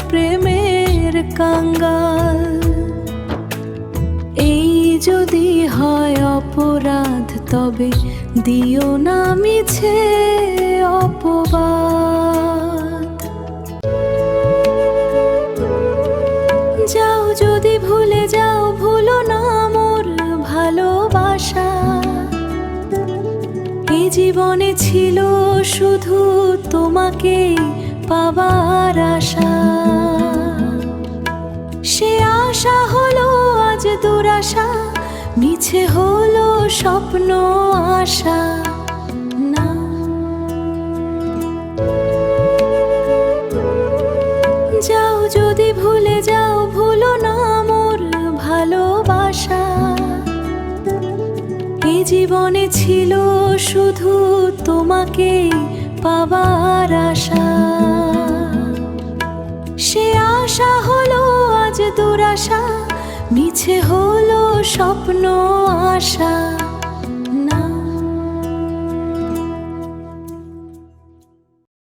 প্রেমের কাঙ্গাল। এই যদি হয় অপরাধ তবে দিও না মিছে অপবাদ। যাও যদি ভুলে যাও, ভুলো না মোর ভালোবাসা। এই জীবনে ছিল শুধু তোমাকে পাবার আশা। সে আশা হলো আজ দুরাশা, মিছে হলো স্বপ্ন আশা। না, যাও যদি ভুলে যাও, ভুলো না মোর ভালোবাসা। এই জীবনে ছিল শুধু তোমাকে পাবার আশা। সে আশা হলো আজ দুরাশা, মিছে হলো স্বপ্ন আশা।